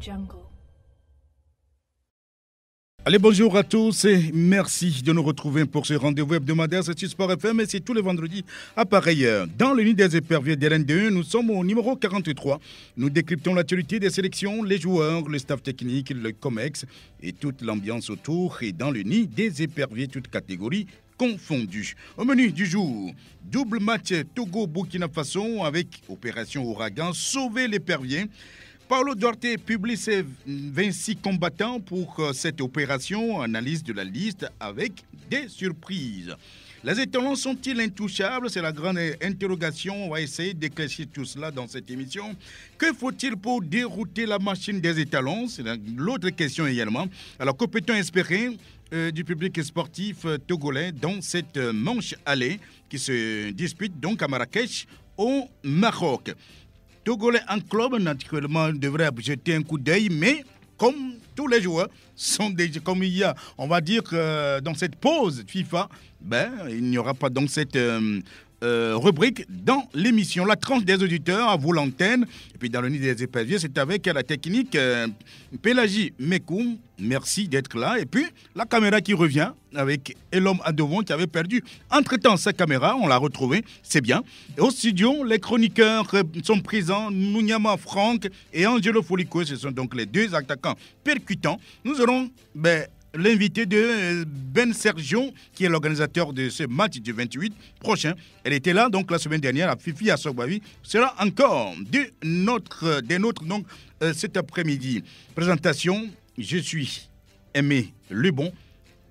Jungle. Allez, bonjour à tous et merci de nous retrouver pour ce rendez-vous hebdomadaire. C'est Sport FM et c'est tous les vendredis à pareille heure. Dans le nid des éperviers d'RN2, nous sommes au numéro 43. Nous décryptons l'actualité des sélections, les joueurs, le staff technique, le COMEX et toute l'ambiance autour. Et dans le nid des éperviers, toutes catégories confondues. Au menu du jour, double match Togo-Burkina Faso avec Opération Ouragan, sauver l'épervier. Paulo Duarte publie ses 26 combattants pour cette opération, analyse de la liste avec des surprises. Les étalons sont-ils intouchables? C'est la grande interrogation. On va essayer d'éclaircir tout cela dans cette émission. Que faut-il pour dérouter la machine des étalons? C'est l'autre question également. Alors, que peut-on espérer du public sportif togolais dans cette manche allée qui se dispute donc à Marrakech au Maroc? Togolais en club, naturellement, devrait jeter un coup d'œil, mais comme tous les joueurs sont déjà, comme il y a, on va dire que dans cette pause FIFA, il n'y aura pas donc cette rubrique dans l'émission. La tranche des auditeurs à vous l'antenne. Et puis dans le nid des éperviers, c'est avec la technique Pélagie Mekoum. Merci d'être là. Et puis la caméra qui revient avec Elom Adovon qui avait perdu entre-temps sa caméra. On l'a retrouvée, c'est bien. Et au studio, les chroniqueurs sont présents. Nounyama Franck et Angelo Folico. Ce sont donc les deux attaquants percutants. Nous aurons l'invité de Ben Sergio, qui est l'organisateur de ce match du 28 prochain. Elle était là donc la semaine dernière à Fifi à Sogbavi. Sera encore des nôtres donc cet après-midi. Présentation, je suis Aimé Lebon,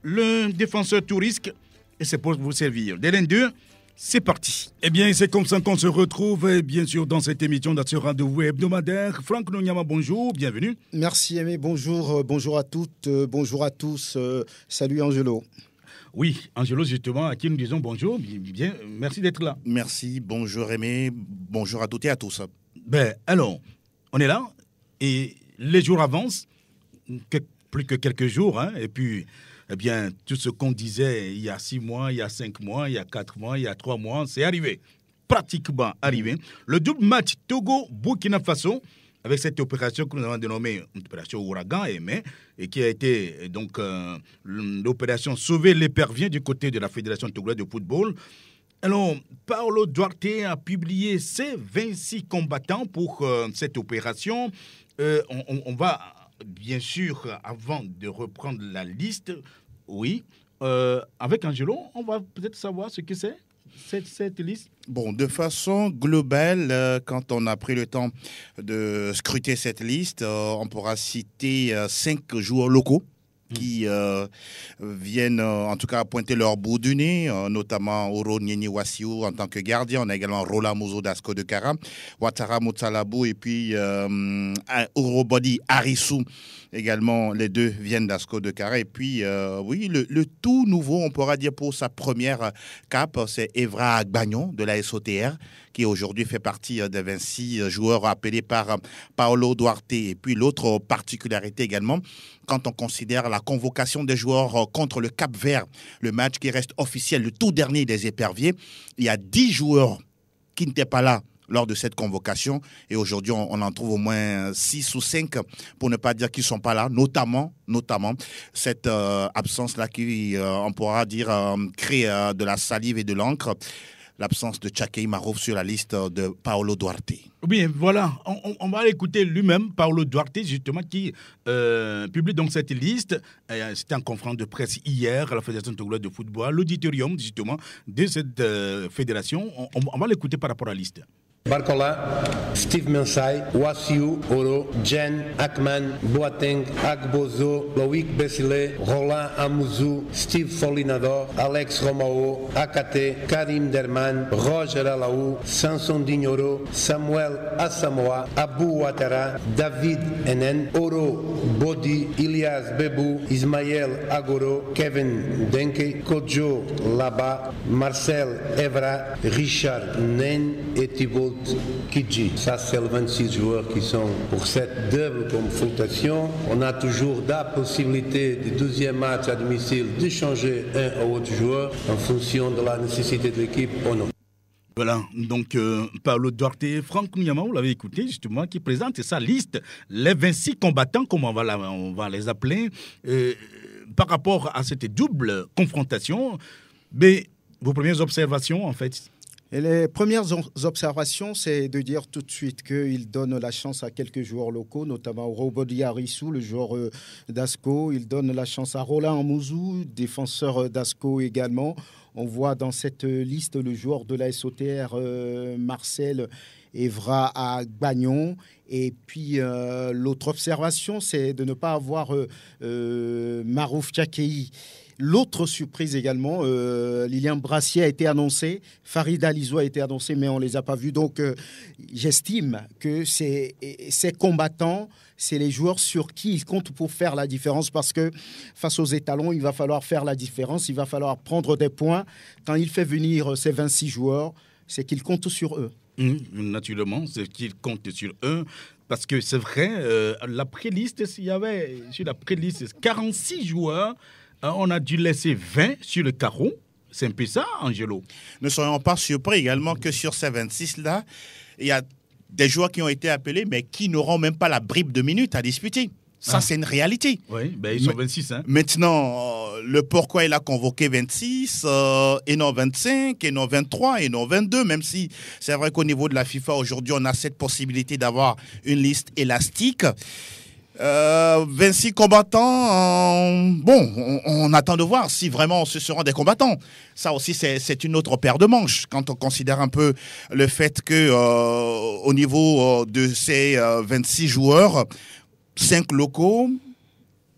le défenseur tout risque, et c'est pour vous servir. Dès l'un-deux, c'est parti. Eh bien, c'est comme ça qu'on se retrouve, bien sûr, dans cette émission de ce rendez-vous hebdomadaire. Franck Nounyama, bonjour, bienvenue. Merci, Aimé, bonjour, bonjour à toutes, bonjour à tous. Salut, Angelo. Oui, Angelo, justement, à qui nous disons bonjour, bien, merci d'être là. Merci, bonjour, Aimé, bonjour à toutes et à tous. Alors, on est là, et les jours avancent, plus que quelques jours, et puis... Eh bien, tout ce qu'on disait il y a 6 mois, il y a 5 mois, il y a 4 mois, il y a 3 mois, c'est arrivé. Pratiquement arrivé. Le double match Togo-Burkina Faso, avec cette opération que nous avons dénommée opération Ouragan, et qui a été donc l'opération Sauver l'épervier du côté de la Fédération togolaise de football. Alors, Paulo Duarte a publié ses 26 combattants pour cette opération. On va... Bien sûr, avant de reprendre la liste, oui, avec Angelo, on va peut-être savoir ce que c'est, cette liste. Bon, de façon globale, quand on a pris le temps de scruter cette liste, on pourra citer 5 joueurs locaux qui viennent en tout cas pointer leur bout du nez, notamment Oro Nyeni Wassiou en tant que gardien. On a également Rola Mozo d'Asco de Kara, Ouattara Moutsalabou et puis Orobodi Arissou. Également, les deux viennent d'Asco de Kara. Et puis, oui, le tout nouveau, on pourra dire pour sa première cape, c'est Evra Agbagnon de la SOTR, qui aujourd'hui fait partie des 26 joueurs appelés par Paulo Duarte. Et puis l'autre particularité également, quand on considère la convocation des joueurs contre le Cap-Vert, le match qui reste officiel, le tout dernier des éperviers, il y a 10 joueurs qui n'étaient pas là lors de cette convocation. Et aujourd'hui, on en trouve au moins 6 ou 5, pour ne pas dire qu'ils ne sont pas là, notamment cette absence-là qui, on pourra dire, crée de la salive et de l'encre. L'absence de Tchakei Marouf sur la liste de Paulo Duarte. Oui, voilà. On va écouter lui-même, Paulo Duarte, justement, qui publie donc cette liste. C'était en conférence de presse hier à la Fédération togolaise de football, l'auditorium, justement, de cette fédération. On va l'écouter par rapport à la liste. Barcola, Steve Mensai, Wassiou, Oro, Jen, Akman, Boateng, Agbozo, Loïc Bessile, Roland Amouzou, Steve Folinador, Alex Romao, Akate, Karim Derman, Roger Alaou, Samson Dignoro, Samuel Asamoah, Abou Ouattara, David Enen, Oro Bodi, Ilias Bebou, Ismaël Agoro, Kevin Denke, Kodjo Laba, Marcel Evra, Richard Nen et Thibault Kidji. Ça, c'est les 26 joueurs qui sont pour cette double confrontation. On a toujours la possibilité du 12e match à domicile de changer un ou autre joueur en fonction de la nécessité de l'équipe ou non. Voilà, donc Paulo Duarte, Franck Nyama, vous l'avez écouté justement, qui présente sa liste, les 26 combattants, comme on va les appeler, par rapport à cette double confrontation. Mais vos premières observations, en fait? Et les premières observations, c'est de dire tout de suite qu'il donne la chance à quelques joueurs locaux, notamment Robodi Arissou, le joueur d'Asco. Il donne la chance à Roland Amouzou, défenseur d'Asco également. On voit dans cette liste le joueur de la SOTR, Marcel Evra à Bagnon. Et puis l'autre observation, c'est de ne pas avoir Marouf Tchakei. L'autre surprise également, Lilian Brassier a été annoncé, Farid Alizou a été annoncé, mais on ne les a pas vus. Donc, j'estime que ces combattants, c'est les joueurs sur qui ils comptent pour faire la différence, parce que face aux étalons, il va falloir faire la différence, il va falloir prendre des points. Quand il fait venir ces 26 joueurs, c'est qu'il compte sur eux. Naturellement, c'est qu'il compte sur eux. Parce que c'est vrai, la pré-liste, il y avait sur la pré-liste 46 joueurs. On a dû laisser 20 sur le carreau. C'est un peu ça, Angelo. Ne soyons pas surpris également que sur ces 26-là, il y a des joueurs qui ont été appelés, mais qui n'auront même pas la bribe de minutes à disputer. Ça, c'est une réalité. Oui, ben ils sont 26. Hein. Maintenant, le pourquoi il a convoqué 26, et non 25, et non 23, et non 22, même si c'est vrai qu'au niveau de la FIFA, aujourd'hui, on a cette possibilité d'avoir une liste élastique. 26 combattants, on attend de voir si vraiment ce seront des combattants. Ça aussi, c'est une autre paire de manches quand on considère un peu le fait que au niveau de ces 26 joueurs, 5 locaux,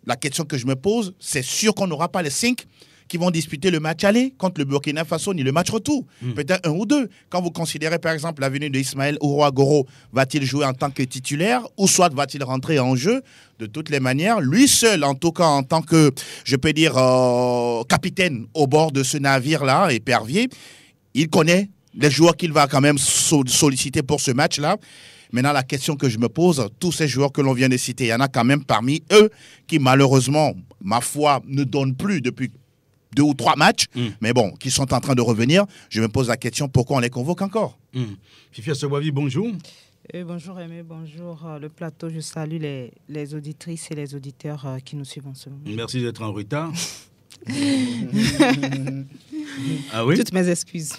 la question que je me pose, c'est sûr qu'on n'aura pas les 5 qui vont disputer le match aller contre le Burkina Faso ni le match retour. Peut-être un ou deux. Quand vous considérez par exemple la venue d'Ismaël Ouroua-Goro, va-t-il jouer en tant que titulaire ou soit va-t-il rentrer en jeu? De toutes les manières, lui seul, en tout cas en tant que, je peux dire, capitaine au bord de ce navire-là, épervier, il connaît les joueurs qu'il va quand même solliciter pour ce match-là. Maintenant, la question que je me pose, tous ces joueurs que l'on vient de citer, il y en a quand même parmi eux qui malheureusement, ma foi, ne donnent plus depuis 2 ou 3 matchs, mais bon, qui sont en train de revenir. Je me pose la question, pourquoi on les convoque encore? Fifi Sobavi, bonjour. Bonjour Aimé, bonjour le plateau. Je salue les auditrices et les auditeurs qui nous suivent en ce moment. Merci d'être en retard. Ah oui? Toutes mes excuses.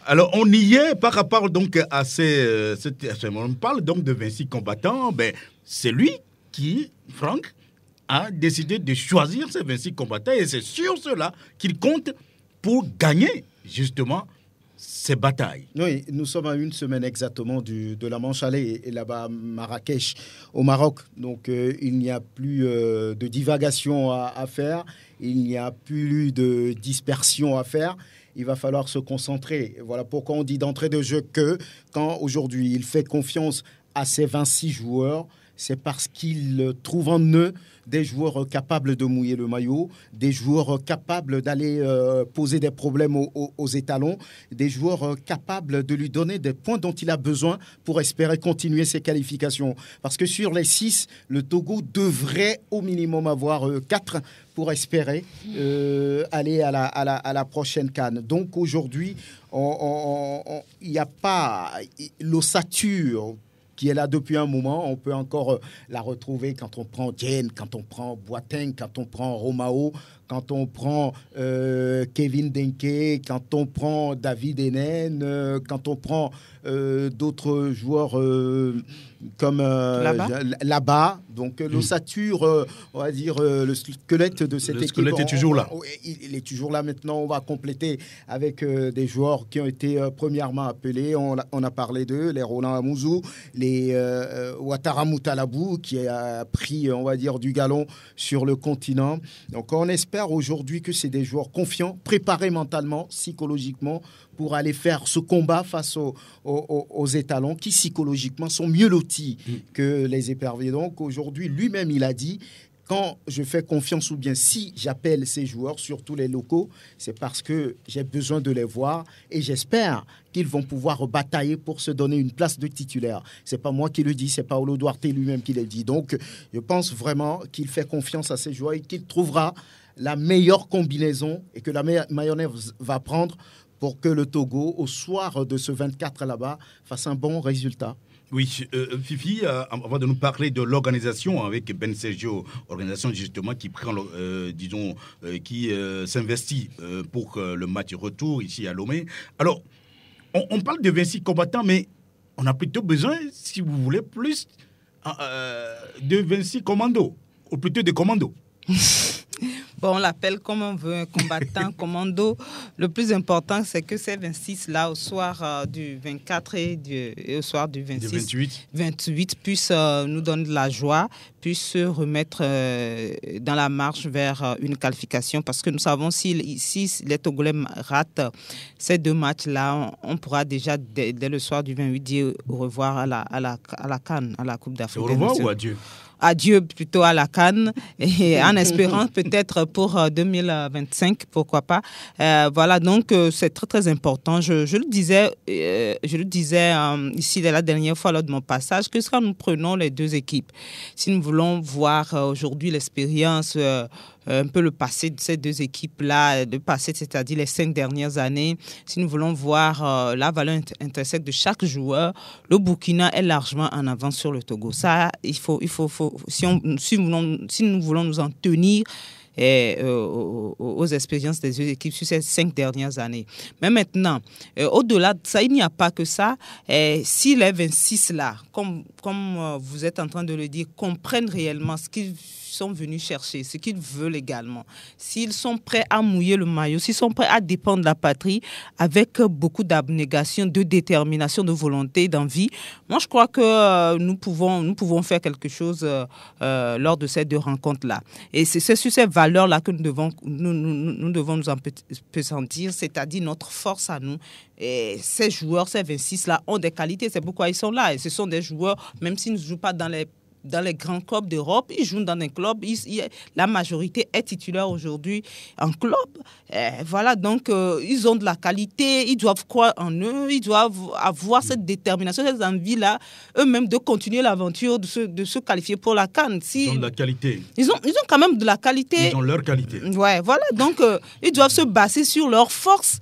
Alors, on y est par rapport donc à on parle donc de 26 combattants. Ben, c'est lui qui, Franck, a décidé de choisir ces 26 combattants et c'est sur cela qu'il compte pour gagner justement ces batailles. Oui, nous sommes à une semaine exactement de la manche aller et là-bas à Marrakech, au Maroc. Donc, il n'y a plus de divagation à faire, il n'y a plus de dispersion à faire. Il va falloir se concentrer. Voilà pourquoi on dit d'entrée de jeu que quand aujourd'hui il fait confiance à ces 26 joueurs, c'est parce qu'il trouve en eux des joueurs capables de mouiller le maillot, des joueurs capables d'aller poser des problèmes aux étalons, des joueurs capables de lui donner des points dont il a besoin pour espérer continuer ses qualifications. Parce que sur les 6, le Togo devrait au minimum avoir 4 pour espérer aller à la prochaine CAN. Donc aujourd'hui, il n'y a pas l'ossature qui est là depuis un moment. On peut encore la retrouver quand on prend Dieng, quand on prend Boateng, quand on prend Romao, quand on prend Kevin Denke, quand on prend David Enen, quand on prend d'autres joueurs comme là-bas. Donc l'ossature, on va dire, le squelette de cette équipe. Le squelette est toujours là. Il est toujours là maintenant. On va compléter avec des joueurs qui ont été premièrement appelés. On a parlé d'eux, les Roland Amouzou, les Ouattara Moutalabou, qui a pris, on va dire, du galon sur le continent. Donc on espère aujourd'hui que c'est des joueurs confiants, préparés mentalement, psychologiquement, pour aller faire ce combat face aux étalons qui psychologiquement sont mieux lotis que les éperviers. Donc aujourd'hui, lui-même, il a dit, quand je fais confiance ou bien si j'appelle ces joueurs, surtout les locaux, c'est parce que j'ai besoin de les voir et j'espère qu'ils vont pouvoir batailler pour se donner une place de titulaire. C'est pas moi qui le dis, c'est Paulo Duarte lui-même qui le dit. Donc je pense vraiment qu'il fait confiance à ces joueurs et qu'il trouvera la meilleure combinaison et que la mayonnaise va prendre pour que le Togo, au soir de ce 24 là-bas, fasse un bon résultat. Oui, Fifi, avant de nous parler de l'organisation avec Ben Sergio, organisation justement qui prend, qui s'investit pour le match retour ici à Lomé. Alors, on parle de 26 combattants, mais on a plutôt besoin, si vous voulez, plus de 26 commandos, ou plutôt de commandos. Bon, on l'appelle comme on veut, un combattant, commando. Le plus important, c'est que ces 26-là, au soir du 24 et au soir du 26, 28 puissent nous donner de la joie, puissent se remettre dans la marche vers une qualification. Parce que nous savons, si les Togolais ratent ces 2 matchs-là, on pourra déjà, dès le soir du 28, dire au revoir à la CAN, à la Coupe d'Afrique. Au revoir ou adieu? Adieu plutôt à la CAN, et en espérant peut-être pour 2025, pourquoi pas. Voilà, donc c'est très très important. Je le disais ici la dernière fois lors de mon passage, que quand nous prenons les 2 équipes, si nous voulons voir aujourd'hui l'expérience, un peu le passé de ces 2 équipes-là, le passé, c'est-à-dire les 5 dernières années, si nous voulons voir la valeur intrinsèque de chaque joueur, le Burkina est largement en avance sur le Togo. Ça, si nous voulons nous en tenir aux expériences des 2 équipes sur ces 5 dernières années. Mais maintenant, au-delà de ça, il n'y a pas que ça. Si les 26-là, comme vous êtes en train de le dire, comprennent réellement ce qu'ils sont venus chercher, ce qu'ils veulent également, s'ils sont prêts à mouiller le maillot, s'ils sont prêts à dépendre de la patrie avec beaucoup d'abnégation, de détermination, de volonté, d'envie, moi je crois que nous pouvons faire quelque chose lors de ces 2 rencontres-là. Et c'est sur ces valeurs-là que nous devons nous appesantir, c'est-à-dire notre force à nous. Et ces joueurs, ces 26-là, ont des qualités, c'est pourquoi ils sont là. Et ce sont des joueurs, même s'ils ne jouent pas dans les grands clubs d'Europe, ils jouent dans des clubs, la majorité est titulaire aujourd'hui en club. Voilà, donc ils ont de la qualité, ils doivent croire en eux, ils doivent avoir cette détermination, cette envie-là, eux-mêmes de continuer l'aventure, de se qualifier pour la CAN. Ils ont de la qualité. Ils ont quand même de la qualité. Ils ont leur qualité. Ouais, voilà, donc ils doivent se baser sur leur force,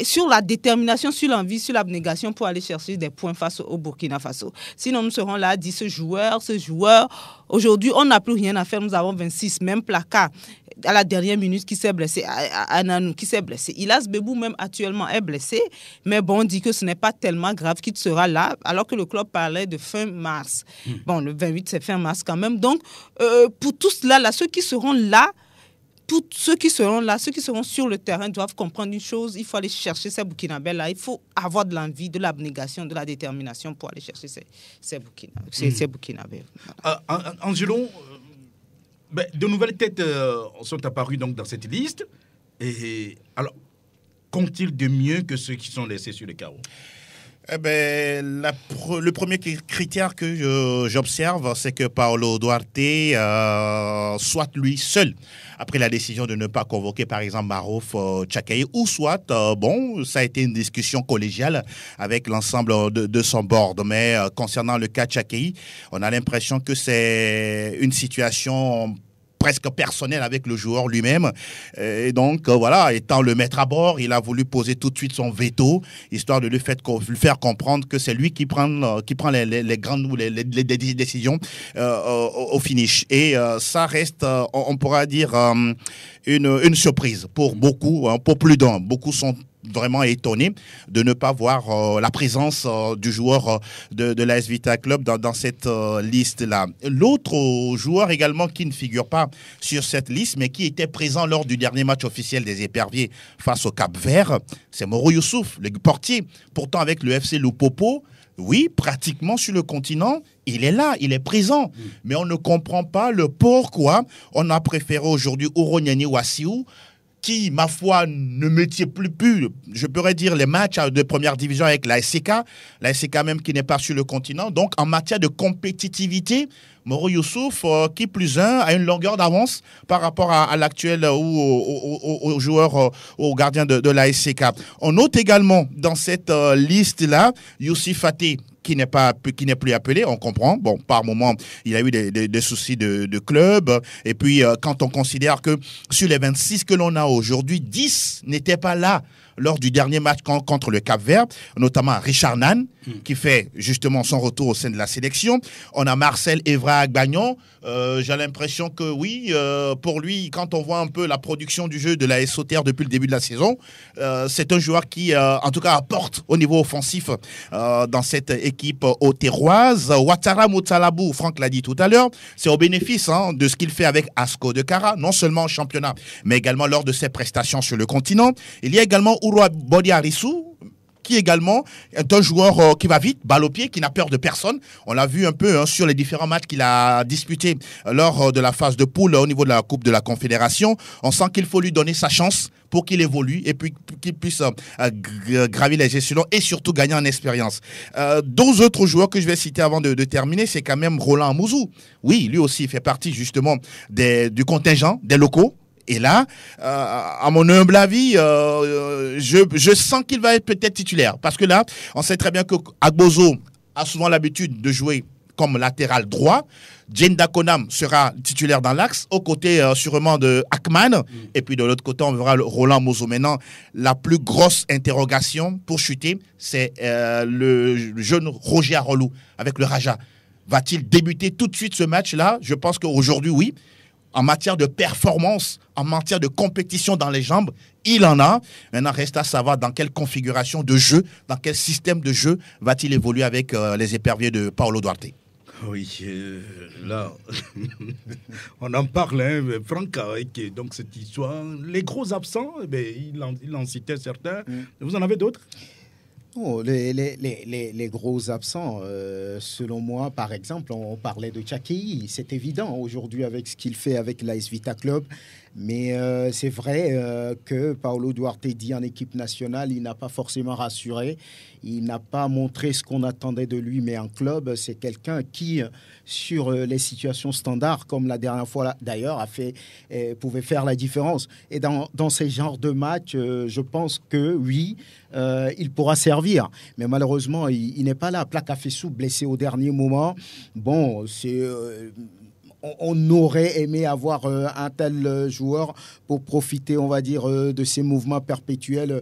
sur la détermination, sur l'envie, sur l'abnégation pour aller chercher des points face au Burkina Faso. Sinon, nous serons là à dire ce joueur, aujourd'hui, on n'a plus rien à faire. Nous avons 26, même Plaka, à la dernière minute, qui s'est blessé, Ananou, qui s'est blessé. Ilas Bebou, même actuellement, est blessé. Mais bon, on dit que ce n'est pas tellement grave qu'il sera là, alors que le club parlait de fin mars. Bon, le 28, c'est fin mars quand même. Donc, pour tous ceux-là, ceux qui seront là, tous ceux qui seront sur le terrain doivent comprendre une chose, il faut aller chercher ces Burkinabés-là, il faut avoir de l'envie, de l'abnégation, de la détermination pour aller chercher ces Burkinabés. Angelo, de nouvelles têtes sont apparues donc dans cette liste. Et alors, qu'ont-ils de mieux que ceux qui sont laissés sur le carreau? Le premier critère que j'observe, c'est que Paolo Duarte soit lui seul, après la décision de ne pas convoquer par exemple Marouf Tchakaï, ou soit, ça a été une discussion collégiale avec l'ensemble de son board. Mais concernant le cas Tchakaï, on a l'impression que c'est une situation presque personnel avec le joueur lui-même. Et donc, étant le maître à bord, il a voulu poser tout de suite son veto, histoire de lui faire comprendre que c'est lui qui prend les grandes les décisions au finish. Et ça reste, on pourra dire, une surprise pour beaucoup, pour plus d'un. Beaucoup sont vraiment étonné de ne pas voir la présence du joueur de l'AS Vita Club dans cette liste-là. L'autre joueur également qui ne figure pas sur cette liste, mais qui était présent lors du dernier match officiel des Éperviers face au Cap-Vert, c'est Moro Youssouf, le portier. Pourtant, avec le FC Lupopo, oui, pratiquement sur le continent, il est là, il est présent. Mais on ne comprend pas le pourquoi on a préféré aujourd'hui Oronyani Wassiou, qui, ma foi, ne mettait plus, je pourrais dire, les matchs de première division avec la SCK même qui n'est pas sur le continent. Donc, en matière de compétitivité, Moro Youssouf, qui plus un, a une longueur d'avance par rapport à l'actuel ou aux joueurs, aux gardiens de la SCK. On note également dans cette liste-là, Youssif Faté, qui n'est plus appelé, on comprend. Bon, par moment, il a eu des soucis de club. Et puis, quand on considère que sur les 26 que l'on a aujourd'hui, 10 n'étaient pas là lors du dernier match contre le Cap-Vert, notamment Richard Nan, qui fait justement son retour au sein de la sélection. On a Marcel Evra-Agbagnon. J'ai l'impression que oui, pour lui, quand on voit un peu la production du jeu de la SOTR depuis le début de la saison, c'est un joueur qui, en tout cas, apporte au niveau offensif dans cette équipe auterroise. Ouattara Moutalabou, Franck l'a dit tout à l'heure, c'est au bénéfice de ce qu'il fait avec Asco de Cara, non seulement en championnat, mais également lors de ses prestations sur le continent. Il y a également Urwa Bodiarissou, qui également est un joueur qui va vite, balle au pied, qui n'a peur de personne. On l'a vu un peu sur les différents matchs qu'il a disputés lors de la phase de poule au niveau de la Coupe de la Confédération. On sent qu'il faut lui donner sa chance pour qu'il évolue et puis qu'il puisse gravir les échelons et surtout gagner en expérience. Deux autres joueurs que je vais citer avant de terminer, c'est quand même Roland Amouzou. Oui, lui aussi fait partie justement du contingent des locaux. Et là, à mon humble avis, je sens qu'il va être peut-être titulaire. Parce que là, on sait très bien que Agbozo a souvent l'habitude de jouer comme latéral droit. Jenda Konam sera titulaire dans l'axe, aux côtés sûrement de Akman. Et puis de l'autre côté, on verra Roland Mozo. Maintenant, la plus grosse interrogation pour chuter, c'est le jeune Roger Arolou avec le Raja. Va-t-il débuter tout de suite ce match-là? Je pense qu'aujourd'hui, oui. En matière de performance, en matière de compétition dans les jambes, il en a. Maintenant, reste à savoir dans quelle configuration de jeu, dans quel système de jeu va-t-il évoluer avec les éperviers de Paulo Duarte. Oui, là, on en parle, Franck, avec donc, cette histoire. Les gros absents, il en citait certains. Vous en avez d'autres? Oh, les gros absents, selon moi, par exemple, on parlait de Tchakei, c'est évident aujourd'hui avec ce qu'il fait avec l'AS Vita Club, mais c'est vrai que Paulo Duarte dit en équipe nationale, il n'a pas forcément rassuré, il n'a pas montré ce qu'on attendait de lui, mais en club, c'est quelqu'un qui, sur les situations standards, comme la dernière fois d'ailleurs, pouvait faire la différence. Et dans ces genres de matchs, je pense que oui, il pourra servir. Mais malheureusement, il n'est pas là. Plakafessou, blessé au dernier moment. Bon, on aurait aimé avoir un tel joueur pour profiter, on va dire, de ces mouvements perpétuels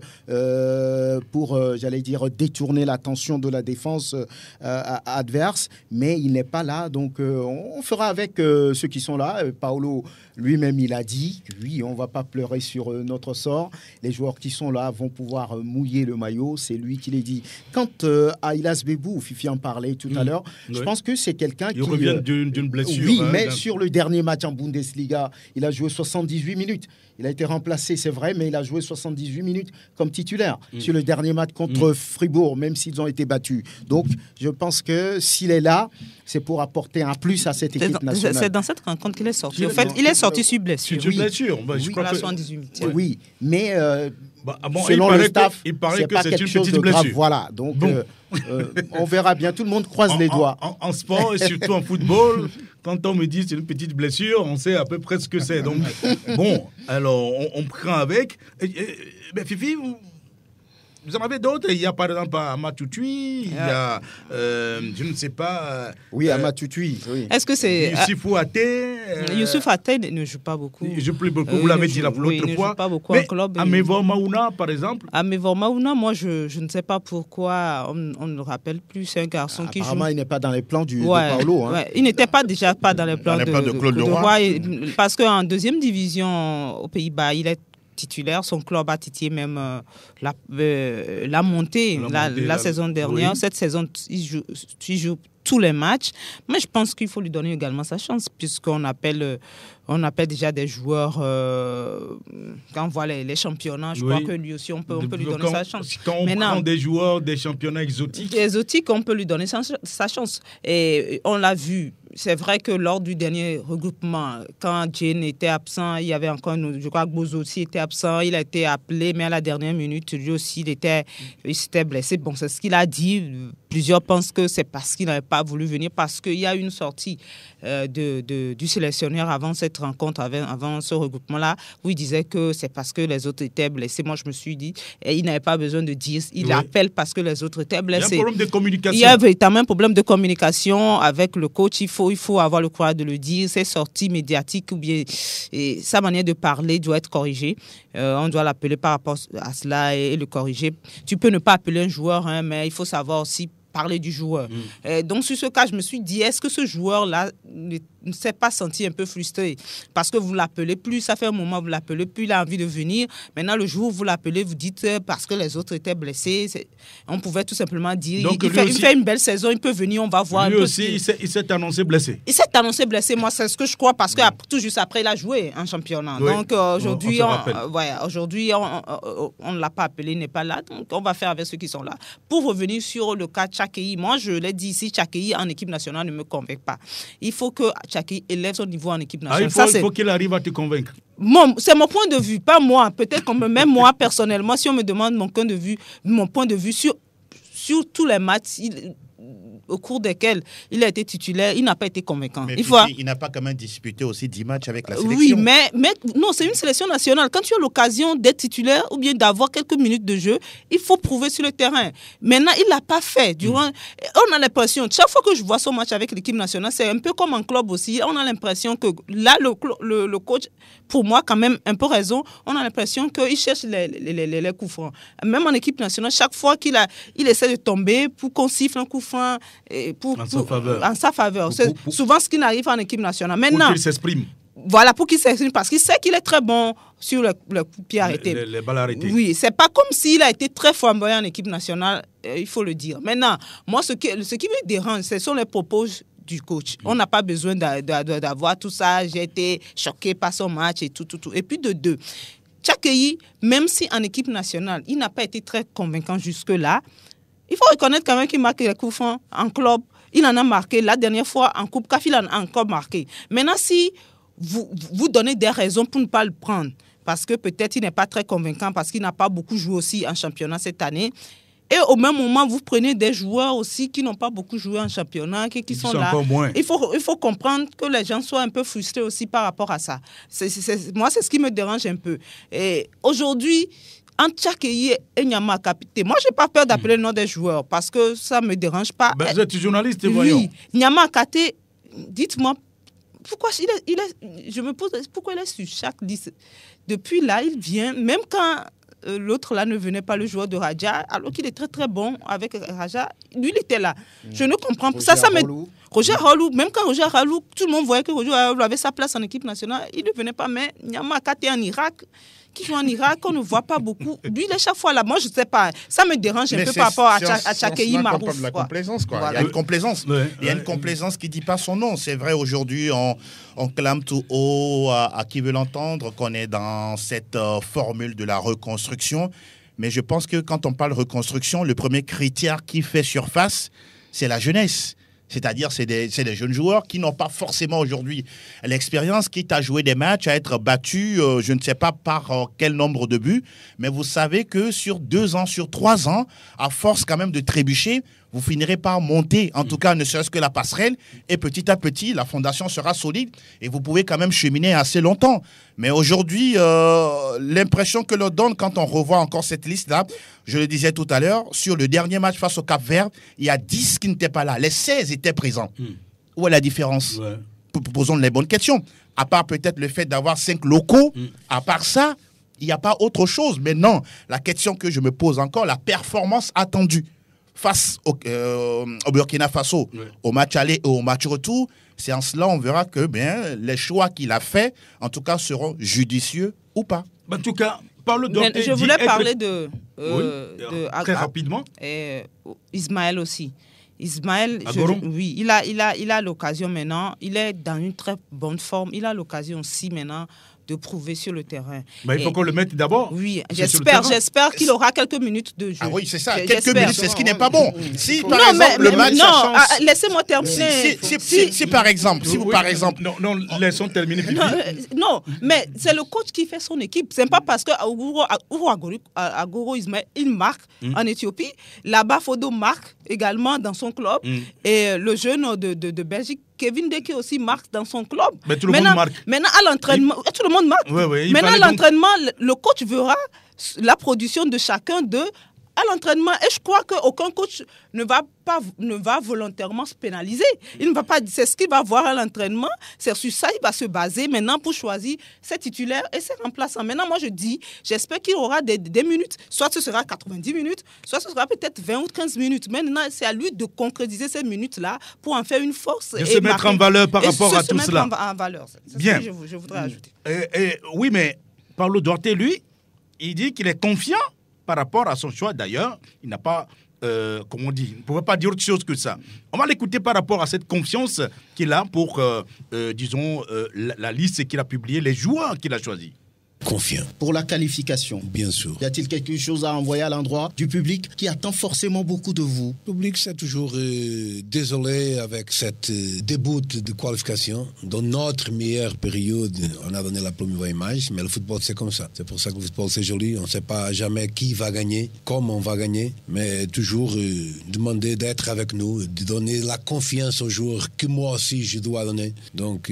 pour, j'allais dire, détourner l'attention de la défense adverse. Mais il n'est pas là. Donc, on fera avec ceux qui sont là. Paulo lui-même, il a dit, oui, on ne va pas pleurer sur notre sort. Les joueurs qui sont là vont pouvoir mouiller le maillot. C'est lui qui l'a dit. Quant à Ilas Bebou, Fifi en parlait tout à l'heure, je pense que c'est quelqu'un qui revient d'une blessure. Oui, mais sur le dernier match en Bundesliga, il a joué 78 minutes. Il a été remplacé, c'est vrai, mais il a joué 78 minutes comme titulaire sur le dernier match contre Fribourg, même s'ils ont été battus. Donc, je pense que s'il est là, c'est pour apporter un plus à cette équipe nationale. C'est dans cette rencontre qu'il est sorti. En fait, il est sorti sur blessure. Sur blessure. Je crois que 78. Oui, mais selon le staff, il paraît c'est que pas c'est quelque une chose petite de grave. blessure. Voilà, donc on verra bien. Tout le monde croise les doigts. En sport et surtout en football, quand on me dit c'est une petite blessure, on sait à peu près ce que c'est. Donc, bon, alors on prend avec. Mais Fifi, vous en avez d'autres? Il y a par exemple Amatutui, il y a, je ne sais pas... Oui, Amatutui, oui. Est-ce que c'est... Youssouf Até Youssouf Até ne joue pas beaucoup. Il joue plus beaucoup, vous l'avez dit l'autre fois. Il ne joue pas beaucoup mais en club. Amevor Maouna, par exemple? Amevor Maouna, moi, je ne sais pas pourquoi on ne le rappelle plus. C'est un garçon qui joue... Apparemment, il n'est pas dans les plans de Paulo. Hein. Ouais. Il n'était déjà pas dans les plans de Claude Leroy. Parce qu'en deuxième division aux Pays-Bas, il est titulaire, son club a titillé même la montée la saison dernière. Oui. Cette saison, il joue tous les matchs, mais je pense qu'il faut lui donner également sa chance, puisqu'on appelle déjà des joueurs, quand on voit les championnats, je crois que lui aussi, on peut lui donner sa chance. Quand on prend des joueurs des championnats exotiques, on peut lui donner sa chance. Et on l'a vu. C'est vrai que lors du dernier regroupement, quand Jane était absent, il y avait encore, je crois que Bozo aussi était absent, il a été appelé, mais à la dernière minute, lui aussi, il s'était blessé. Bon, c'est ce qu'il a dit. Plusieurs pensent que c'est parce qu'il n'avait pas voulu venir, parce qu'il y a une sortie du sélectionneur avant cette notre rencontre avant ce regroupement-là, où il disait que c'est parce que les autres étaient blessés. Moi, je me suis dit, il n'avait pas besoin de dire, il appelle parce que les autres étaient blessés. Il y a un problème de communication. Il y a véritablement un problème de communication avec le coach. Il faut avoir le courage de le dire. Ces sorties médiatiques ou bien sa manière de parler doit être corrigée. On doit l'appeler par rapport à cela et le corriger. Tu peux ne pas appeler un joueur, mais il faut savoir aussi parler du joueur. Donc, sur ce cas, je me suis dit, est-ce que ce joueur-là ne s'est pas senti un peu frustré parce que vous ne l'appelez plus, ça fait un moment, vous ne l'appelez plus, il a envie de venir. Maintenant, le jour où vous l'appelez, vous dites parce que les autres étaient blessés. On pouvait tout simplement dire, donc, il fait une belle saison, il peut venir, on va voir. Lui aussi, il s'est annoncé blessé. Il s'est annoncé blessé, moi, c'est ce que je crois, parce que tout juste après, il a joué en championnat. Oui. Donc, aujourd'hui, on ne l'a pas appelé, il n'est pas là. Donc, on va faire avec ceux qui sont là. Pour revenir sur le cas de Tchakei, moi, je l'ai dit ici, Tchakei en équipe nationale ne me convainc pas. Il faut que Tchakei élève son niveau en équipe nationale. Il faut qu'il arrive à te convaincre. C'est mon point de vue, pas moi. Peut-être que même moi, personnellement, si on me demande mon point de vue sur tous les matchs au cours desquels il a été titulaire, il n'a pas été convaincant. Mais il n'a pas quand même disputé aussi 10 matchs avec la sélection. Oui, mais non, c'est une sélection nationale. Quand tu as l'occasion d'être titulaire ou bien d'avoir quelques minutes de jeu, il faut prouver sur le terrain. Maintenant, il ne l'a pas fait. On a l'impression, chaque fois que je vois son match avec l'équipe nationale, c'est un peu comme en club aussi. On a l'impression que là, le coach, pour moi, quand même, un peu raison. On a l'impression qu'il cherche les coups francs. Même en équipe nationale, chaque fois qu'il essaie de tomber pour qu'on siffle un coup franc, en sa faveur. C'est souvent ce qui n'arrive en équipe nationale. Maintenant, pour qu'il s'exprime. Voilà, pour qu'il s'exprime, parce qu'il sait qu'il est très bon sur le coup de pied arrêté. Les balles arrêtées. Oui, c'est pas comme s'il a été très flamboyant en équipe nationale, il faut le dire. Maintenant, moi, ce qui me dérange, ce sont les propos du coach. On n'a pas besoin d'avoir tout ça. J'ai été choqué par son match et tout. Et puis de deux, Tchakei, même si en équipe nationale, il n'a pas été très convaincant jusque-là, il faut reconnaître quand même qu'il marque les coups francs en club. Il en a marqué la dernière fois en Coupe CAF, il en a encore marqué. Maintenant, si vous donnez des raisons pour ne pas le prendre, parce que peut-être il n'est pas très convaincant, parce qu'il n'a pas beaucoup joué aussi en championnat cette année, et au même moment, vous prenez des joueurs aussi qui n'ont pas beaucoup joué en championnat, qui sont là. Il faut comprendre que les gens soient un peu frustrés aussi par rapport à ça. Moi, c'est ce qui me dérange un peu. Et aujourd'hui, entre Tchakei et Nyama Kapité, moi, je n'ai pas peur d'appeler le nom des joueurs parce que ça ne me dérange pas. Vous êtes journaliste, voyons. Oui, Nyama Kapité, dites-moi, pourquoi je me pose pourquoi il est sur chaque liste. Depuis là, il vient, même quand l'autre là ne venait pas, le joueur de Raja, alors qu'il est très très bon avec Raja, lui il était là. Je ne comprends pas. Roger Rolou, même quand Roger Rolou, tout le monde voyait que Roger Rolou avait sa place en équipe nationale, il ne venait pas, mais Nyama Kapité en Irak, qui joue en Irak, on ne voit pas beaucoup. Lui, il est chaque fois là. Moi, je ne sais pas. Ça me dérange un peu par rapport à Tchakei Marouf. La complaisance, quoi. Voilà. Il y a une complaisance. Il y a une complaisance qui ne dit pas son nom. C'est vrai, aujourd'hui, on clame tout haut à qui veut l'entendre qu'on est dans cette formule de la reconstruction. Mais je pense que quand on parle reconstruction, le premier critère qui fait surface, c'est la jeunesse. C'est-à-dire, c'est des jeunes joueurs qui n'ont pas forcément aujourd'hui l'expérience, quitte à jouer des matchs, à être battus, je ne sais pas par quel nombre de buts, mais vous savez que sur 2 ans, sur 3 ans, à force quand même de trébucher, vous finirez par monter, en tout cas ne serait-ce que la passerelle, et petit à petit, la fondation sera solide et vous pouvez quand même cheminer assez longtemps. Mais aujourd'hui, l'impression que l'on donne quand on revoit encore cette liste-là, je le disais tout à l'heure, sur le dernier match face au Cap-Vert, il y a 10 qui n'étaient pas là, les 16 étaient présents. Où est la différence? Posons les bonnes questions. À part peut-être le fait d'avoir 5 locaux, à part ça, il n'y a pas autre chose. Mais non, la question que je me pose encore, la performance attendue face au Burkina Faso, au match aller et au match retour, c'est en cela on verra que les choix qu'il a faits, en tout cas, seront judicieux ou pas. En tout cas, parle de... Je voulais parler très rapidement. Ismaël aussi. Ismaël, oui, il a l'occasion maintenant. Il est dans une très bonne forme. Il a l'occasion aussi maintenant de prouver sur le terrain. Il faut qu'on le mette d'abord. Oui, j'espère qu'il aura quelques minutes de jeu. Ah oui, c'est ça. Quelques minutes, c'est ce qui n'est pas bon. Si par exemple le match laissez-moi terminer. Si par exemple, non, laissons terminer. Non, mais c'est le coach qui fait son équipe. C'est pas parce que Agoro Ismaël il marque en Éthiopie. Là-bas, Fodo marque également dans son club. Et le jeune de Belgique Kevin Deke aussi marque dans son club. Mais tout le monde marque. Maintenant, à l'entraînement, tout le monde marque. Maintenant, à l'entraînement, le coach verra la production de chacun d'eux à l'entraînement. Et je crois qu'aucun coach ne va volontairement se pénaliser. Il ne va pas, c'est ce qu'il va voir à l'entraînement. C'est sur ça qu'il va se baser maintenant pour choisir ses titulaires et ses remplaçants. Maintenant, moi, je dis, j'espère qu'il aura des minutes. Soit ce sera 90 minutes, soit ce sera peut-être 20 ou 15 minutes. Maintenant, c'est à lui de concrétiser ces minutes-là pour en faire une force. De se mettre en valeur par rapport à tout cela. En valeur. C'est bien. ce que je voudrais ajouter. Oui, mais Paulo Duarte, lui, il dit qu'il est confiant par rapport à son choix. D'ailleurs, il n'a pas, comment on dit, il ne pouvait pas dire autre chose que ça. On va l'écouter par rapport à cette confiance qu'il a pour, disons, la liste qu'il a publiée, les joueurs qu'il a choisis. Confiant. Pour la qualification. Bien sûr. Y a-t-il quelque chose à envoyer à l'endroit du public qui attend forcément beaucoup de vous? Le public, c'est toujours désolé avec cette début de qualification. Dans notre meilleure période, on a donné la première image, mais le football, c'est comme ça. C'est pour ça que le football, c'est joli. On ne sait pas jamais qui va gagner, comment on va gagner, mais toujours demander d'être avec nous, de donner la confiance aux joueurs que moi aussi, je dois donner. Donc,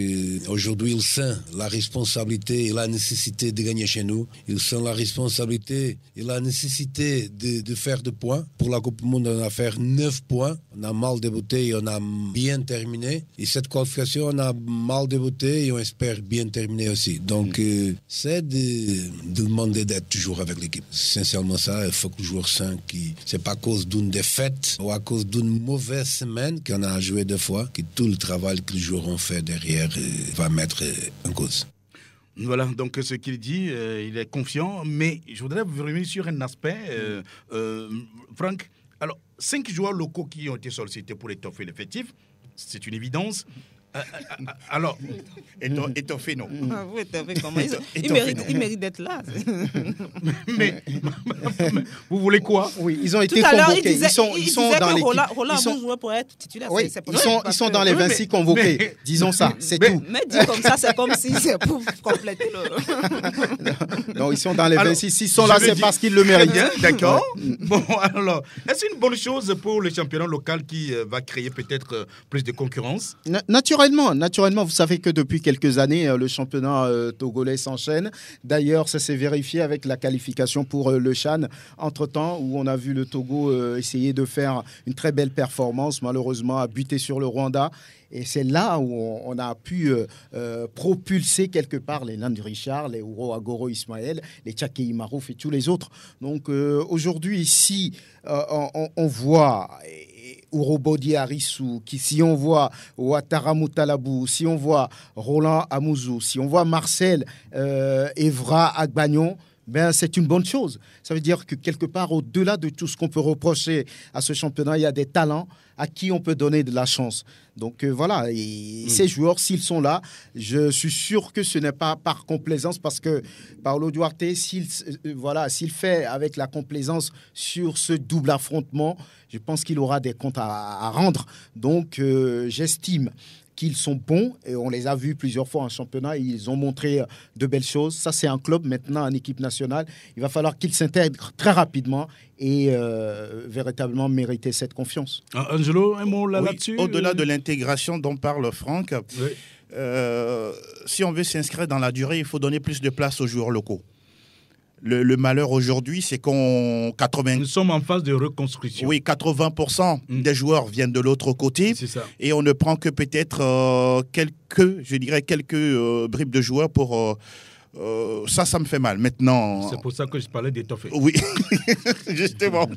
aujourd'hui, il sent la responsabilité et la nécessité de gagner chez nous. Ils sont la responsabilité et la nécessité de faire des points. Pour la Coupe du Monde, on a fait 9 points. On a mal débuté et on a bien terminé. Et cette qualification, on a mal débuté et on espère bien terminer aussi. Donc, c'est de demander d'être toujours avec l'équipe. Sincèrement, ça, il faut que le joueur sent que c'est pas à cause d'une défaite ou à cause d'une mauvaise semaine qu'on a joué 2 fois que tout le travail que les joueurs ont fait derrière va mettre en cause. Voilà, donc ce qu'il dit, il est confiant, mais je voudrais revenir sur un aspect. Franck, alors, 5 joueurs locaux qui ont été sollicités pour étoffer l'effectif, c'est une évidence. Alors, étoffé, non. Vous étoffez comment? Il mérite d'être là. mais vous voulez quoi? Oui, ils ont été Tout à l'heure, convoqués. Ils sont dans l'équipe. Roland jouait pour être titulaire. Oui, ils sont dans les 26 convoqués. Disons ça, c'est tout. Mais dit comme ça, c'est comme si c'est pour compléter le... Non, ils sont dans les 26. S'ils sont là, c'est parce qu'ils le méritent. Bien, d'accord. Bon, alors, est-ce une bonne chose pour le championnat local qui va créer peut-être plus de concurrence? Naturellement, vous savez que depuis quelques années, le championnat togolais s'enchaîne. D'ailleurs, ça s'est vérifié avec la qualification pour le CHAN. Entre-temps, où on a vu le Togo essayer de faire une très belle performance, malheureusement, a buté sur le Rwanda. Et c'est là où on a pu propulser quelque part les Nandi Richard, les Ouro Agoro Ismaël, les Tchakei Marouf et tous les autres. Donc aujourd'hui, ici, on voit... Urobodi Arissou, si on voit Ouattara Moutalabou, si on voit Roland Amouzou, si on voit Marcel Evra Agbagnon, ben, c'est une bonne chose. Ça veut dire que quelque part, au-delà de tout ce qu'on peut reprocher à ce championnat, il y a des talents à qui on peut donner de la chance. Donc voilà, et ces joueurs, s'ils sont là, je suis sûr que ce n'est pas par complaisance, parce que Paulo Duarte, s'il fait avec la complaisance sur ce double affrontement, je pense qu'il aura des comptes à rendre. Donc j'estime qu'ils sont bons, et on les a vus plusieurs fois en championnat, et ils ont montré de belles choses. Ça, c'est un club maintenant en équipe nationale. Il va falloir qu'ils s'intègrent très rapidement et véritablement mériter cette confiance. Angelo, un mot là-dessus? Au-delà de l'intégration dont parle Franck, si on veut s'inscrire dans la durée, il faut donner plus de place aux joueurs locaux. Le malheur aujourd'hui, c'est Nous sommes en phase de reconstruction. Oui, 80% des joueurs viennent de l'autre côté. C'est ça. Et on ne prend que peut-être quelques bribes de joueurs pour... ça me fait mal. Maintenant... C'est pour ça que je parlais d'étoffer. Oui, justement.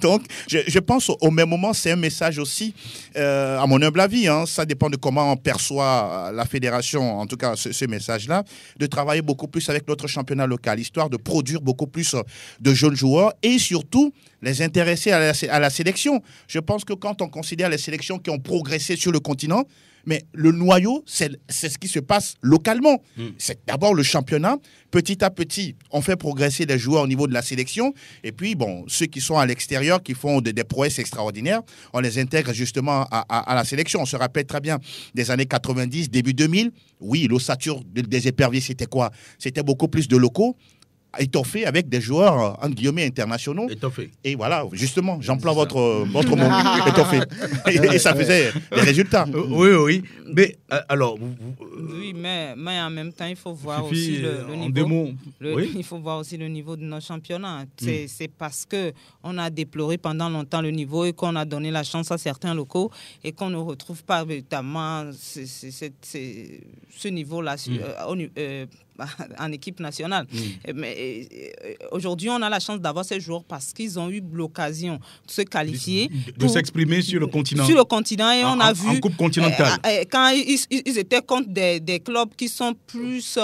Donc, je pense au même moment, c'est un message aussi, à mon humble avis, ça dépend de comment on perçoit la fédération, en tout cas ce message-là, de travailler beaucoup plus avec notre championnat local, histoire de produire beaucoup plus de jeunes joueurs et surtout les intéresser à la sélection. Je pense que quand on considère les sélections qui ont progressé sur le continent, mais le noyau, c'est ce qui se passe localement. C'est d'abord le championnat. Petit à petit, on fait progresser les joueurs au niveau de la sélection. Et puis, bon, ceux qui sont à l'extérieur, qui font des prouesses extraordinaires, on les intègre justement à la sélection. On se rappelle très bien des années 90, début 2000. Oui, l'ossature des éperviers, c'était quoi? C'était beaucoup plus de locaux. étoffé avec des joueurs, en guillemets, internationaux. Étoffé. Et voilà, justement, j'emploie votre mot, étoffé. Et ça faisait des résultats. Oui. Mais alors... Oui, mais en même temps, il faut voir Fifi, aussi le en niveau. deux mots. Oui. Il faut voir aussi le niveau de nos championnats. C'est parce qu'on a déploré pendant longtemps le niveau et qu'on a donné la chance à certains locaux et qu'on ne retrouve pas véritablement ce niveau-là en équipe nationale. Mais aujourd'hui, on a la chance d'avoir ces joueurs parce qu'ils ont eu l'occasion de se qualifier. De s'exprimer sur le continent. Sur le continent, et on a vu... En coupe continentale. Quand ils étaient contre des clubs qui sont plus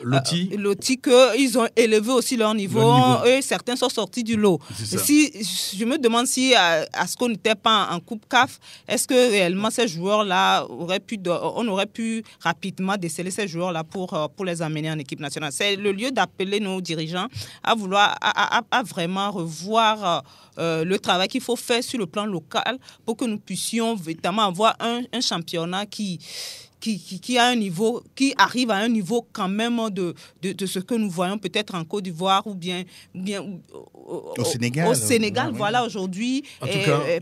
lotis, qu'ils ont élevé aussi leur niveau. Et certains sont sortis du lot. Si, je me demande si Asco n'était pas en coupe CAF, est-ce que réellement ces joueurs-là on aurait pu rapidement déceler ces joueurs-là pour les amener en équipe nationale. C'est le lieu d'appeler nos dirigeants à vouloir à vraiment revoir le travail qu'il faut faire sur le plan local pour que nous puissions véritablement avoir un championnat qui a un niveau, qui arrive à un niveau quand même de ce que nous voyons peut-être en Côte d'Ivoire ou bien au Sénégal. Au Sénégal, voilà, aujourd'hui,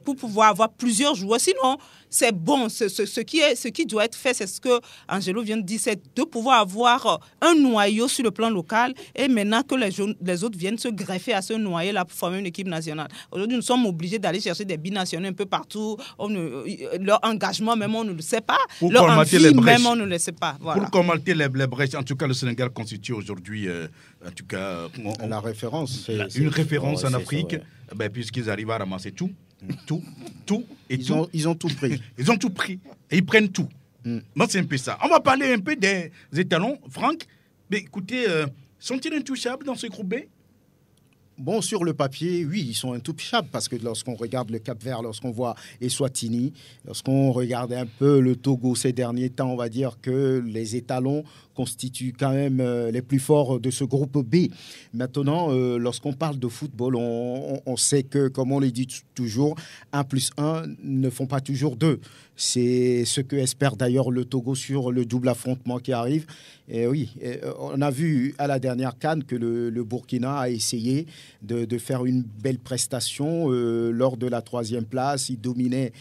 pour pouvoir avoir plusieurs joueurs. Sinon, c'est bon. Ce qui doit être fait, c'est ce que Angelo vient de dire, c'est de pouvoir avoir un noyau sur le plan local et maintenant que les autres viennent se greffer à ce noyau-là pour former une équipe nationale. Aujourd'hui, nous sommes obligés d'aller chercher des binationaux un peu partout. Leur engagement, même, on ne le sait pas. Pour leur colmater envie, les brèches. même, on ne le sait pas. Voilà. Pour commander les brèches, en tout cas, le Sénégal constitue aujourd'hui, en tout cas... la référence. Une référence en Afrique, puisqu'ils arrivent à ramasser tout. Ils ont tout pris. Ils ont tout pris. Et ils prennent tout. Moi, c'est un peu ça. On va parler un peu des étalons. Franck, mais écoutez, sont-ils intouchables dans ce groupe B? Bon, sur le papier, oui, ils sont intouchables parce que lorsqu'on regarde le Cap-Vert, lorsqu'on voit Eswatini, lorsqu'on regarde un peu le Togo ces derniers temps, on va dire que les étalons constituent quand même les plus forts de ce groupe B. Maintenant, lorsqu'on parle de football, on sait que, comme on le dit toujours, 1+1 ne font pas toujours 2. C'est ce que espère d'ailleurs le Togo sur le double affrontement qui arrive. Et oui, on a vu à la dernière CAN que le Burkina a essayé de faire une belle prestation lors de la 3e place. Ils dominaient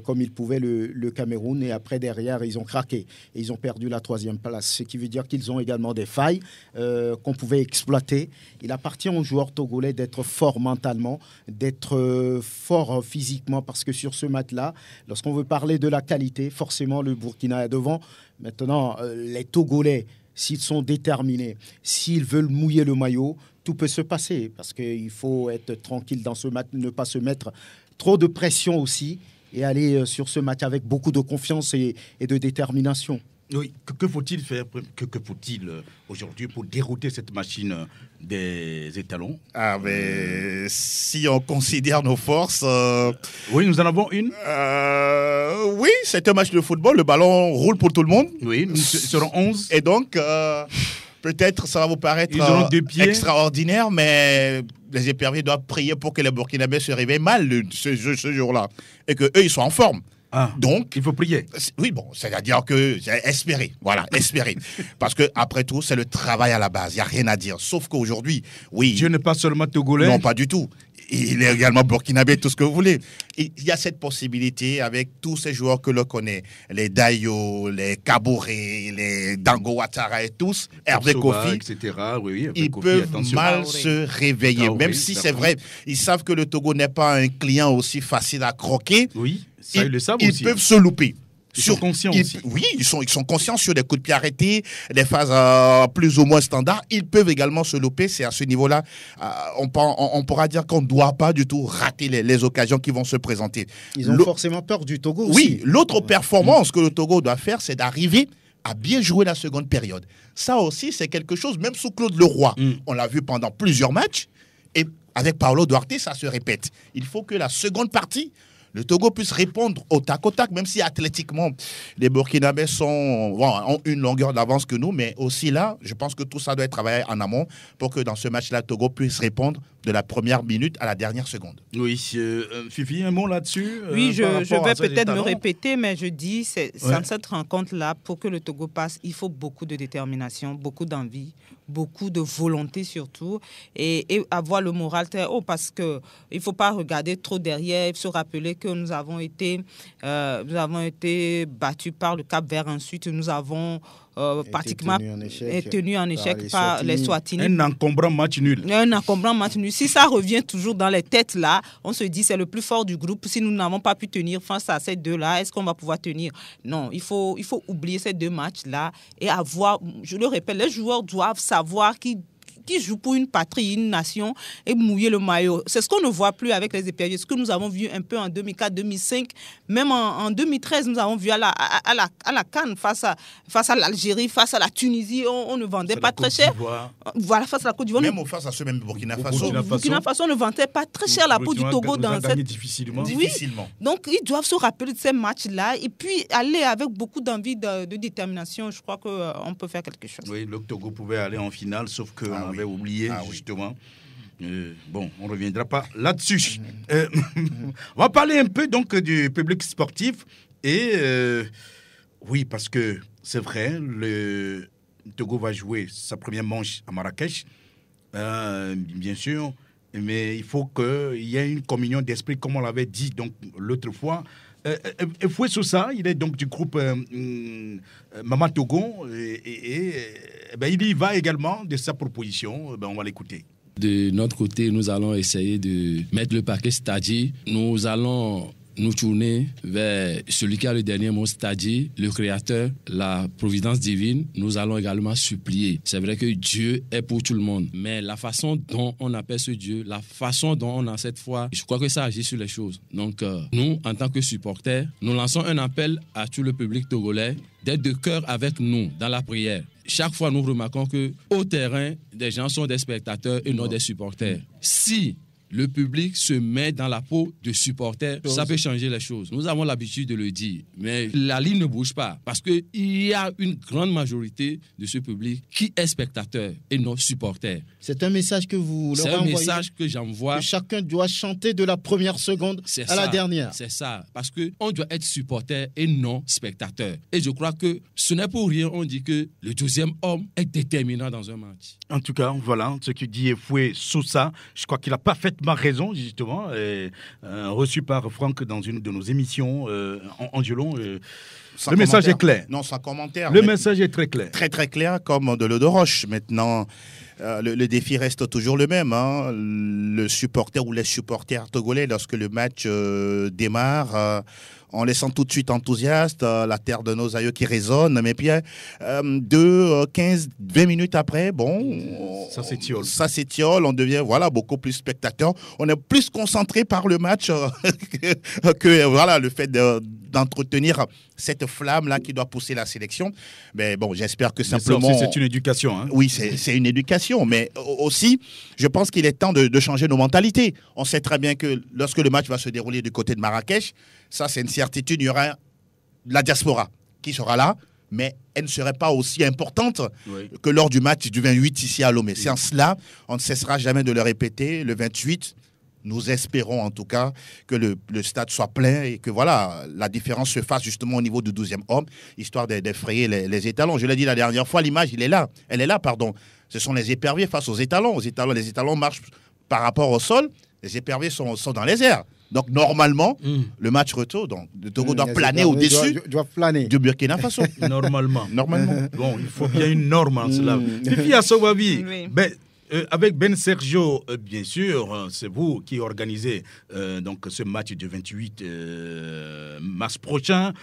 comme ils pouvaient le Cameroun et après, derrière, ils ont craqué. Et ils ont perdu la 3e place. Ce qui veut dire qu'ils ont également des failles qu'on pouvait exploiter. Il appartient aux joueurs togolais d'être forts mentalement, d'être forts physiquement parce que sur ce match-là, lorsqu'on veut parler de la qualité, forcément le Burkina est devant. Maintenant, les Togolais, s'ils sont déterminés, s'ils veulent mouiller le maillot, tout peut se passer parce qu'il faut être tranquille dans ce match, ne pas se mettre trop de pression aussi et aller sur ce match avec beaucoup de confiance et de détermination. Oui, que faut-il faire, que faut-il aujourd'hui pour dérouter cette machine des étalons? Mais si on considère nos forces... oui, nous en avons une. Oui, c'est un match de football, le ballon roule pour tout le monde. Oui, nous serons 11. Et donc, peut-être ça va vous paraître extraordinaire, mais les éperviers doivent prier pour que les Burkinabés se réveillent mal ce jour-là et qu'eux, ils soient en forme. Donc, il faut prier. Oui, bon, c'est-à-dire que espérer, voilà, espérer. Parce que après tout, c'est le travail à la base, il n'y a rien à dire. Sauf qu'aujourd'hui, oui. Dieu n'est pas seulement togolais. Non, pas du tout. Il est également burkinabé, tout ce que vous voulez. Il y a cette possibilité avec tous ces joueurs que l'on connaît, les Dayo, les Kabouré, les Dango Ouattara et tous, Hervé Kofi, etc. Oui, ils Kofi, peuvent attention. mal se réveiller. Même si c'est vrai, ils savent que le Togo n'est pas un client aussi facile à croquer. Oui, ça, ils le savent aussi. Ils peuvent se louper. Ils sont conscients aussi. Oui, ils sont conscients sur des coups de pied arrêtés, des phases plus ou moins standards. Ils peuvent également se louper. C'est à ce niveau-là, on pourra dire qu'on ne doit pas du tout rater les occasions qui vont se présenter. Ils ont forcément peur du Togo aussi. Oui, l'autre performance que le Togo doit faire, c'est d'arriver à bien jouer la seconde période. Ça aussi, c'est quelque chose, même sous Claude Leroy, on l'a vu pendant plusieurs matchs. Et avec Paulo Duarte, ça se répète. Il faut que la seconde partie, le Togo puisse répondre au tac, même si athlétiquement, les Burkinabés ont une longueur d'avance que nous, mais aussi là, je pense que tout ça doit être travaillé en amont pour que dans ce match-là, le Togo puisse répondre de la première minute à la dernière seconde. Oui, Fifi, un mot là-dessus? Oui, je vais peut-être me répéter, mais je dis, dans cette rencontre-là, pour que le Togo passe, il faut beaucoup de détermination, beaucoup d'envie, beaucoup de volonté surtout, et avoir le moral très haut, parce qu'il ne faut pas regarder trop derrière. Il faut se rappeler que nous avons été battus par le Cap-Vert. Ensuite, nous avons pratiquement tenu en échec par les Swatini. Un encombrant match nul. Si ça revient toujours dans les têtes là, on se dit c'est le plus fort du groupe. Si nous n'avons pas pu tenir face à ces deux-là, est-ce qu'on va pouvoir tenir? Non, il faut oublier ces deux matchs-là et avoir, je le répète, les joueurs doivent savoir qui joue pour une patrie, une nation, et mouiller le maillot. C'est ce qu'on ne voit plus avec les éperviers. Ce que nous avons vu un peu en 2004, 2005, même en 2013, nous avons vu à la CAN face à l'Algérie, face à la Tunisie, on ne vendait pas très cher. Voilà, face à la Côte d'Ivoire. Même face à ce même Burkina Faso. Burkina Faso ne vendait pas très cher la peau du Togo dans cette... difficilement. Oui. Donc, ils doivent se rappeler de ces matchs-là et puis aller avec beaucoup d'envie, de détermination. Je crois qu'on peut faire quelque chose. Oui, le Togo pouvait aller en finale, sauf que on avait oublié, justement. Bon, on ne reviendra pas là-dessus. On va parler un peu donc du public sportif. Et oui, parce que c'est vrai, le Togo va jouer sa première manche à Marrakech, bien sûr. Mais il faut qu'il y ait une communion d'esprit, comme on l'avait dit donc l'autre fois. Foué Sousa, il est donc du groupe Mama Togo et il y va également de sa proposition. On va l'écouter. De notre côté, nous allons essayer de mettre le paquet, c'est-à-dire nous allons nous tourner vers celui qui a le dernier mot, c'est-à-dire le Créateur, la providence divine. Nous allons également supplier. C'est vrai que Dieu est pour tout le monde, mais la façon dont on appelle ce Dieu, la façon dont on a cette foi, je crois que ça agit sur les choses. Donc nous, en tant que supporters, nous lançons un appel à tout le public togolais d'être de cœur avec nous dans la prière. Chaque fois, nous remarquons qu'au terrain, des gens sont des spectateurs et non des supporters. Si le public se met dans la peau de supporters, ça peut changer les choses. Nous avons l'habitude de le dire, mais la ligne ne bouge pas parce qu'il y a une grande majorité de ce public qui est spectateur et non supporter. C'est un message que vous leur C'est envoyez. un message que j'envoie. Que chacun doit chanter de la première seconde à la dernière. C'est ça, parce qu'on doit être supporter et non spectateur. Et je crois que ce n'est pour rien, on dit que le 12e homme est déterminant dans un match. En tout cas, voilà ce que dit Foué Sousa. Je crois qu'il a parfaitement raison, justement, reçu par Franck dans une de nos émissions en violon. Le message est clair. Non, sans commentaire. Le message est très clair. Très, très clair, comme de l'eau de roche. Maintenant, le défi reste toujours le même. Le supporter ou les supporters togolais, lorsque le match démarre, en laissant tout de suite enthousiaste, la terre de nos aïeux qui résonne. Mais puis, 15, 20 minutes après, ça s'étiole. On devient beaucoup plus spectateur. On est plus concentré par le match que le fait d'entretenir cette flamme-là qui doit pousser la sélection. Mais bon, j'espère que simplement... C'est une éducation. Hein. Oui, c'est une éducation. Mais aussi, je pense qu'il est temps de changer nos mentalités. On sait très bien que lorsque le match va se dérouler du côté de Marrakech, ça c'est une certitude, il y aura la diaspora qui sera là, mais elle ne serait pas aussi importante que lors du match du 28 ici à Lomé. C'est en cela, on ne cessera jamais de le répéter, le 28, nous espérons en tout cas que le stade soit plein et que la différence se fasse justement au niveau du 12e homme, histoire d'effrayer les étalons. Je l'ai dit la dernière fois, l'image, elle est là. Ce sont les éperviers face aux étalons. Les étalons marchent par rapport au sol, les éperviers sont dans les airs. Donc, normalement, le match retour, le Togo doit planer au-dessus du Burkina Faso. Normalement. Bon, il faut bien une norme en cela. Fifi Assobavi, avec Ben Sergio, bien sûr, c'est vous qui organisez donc ce match du 28 mars prochain.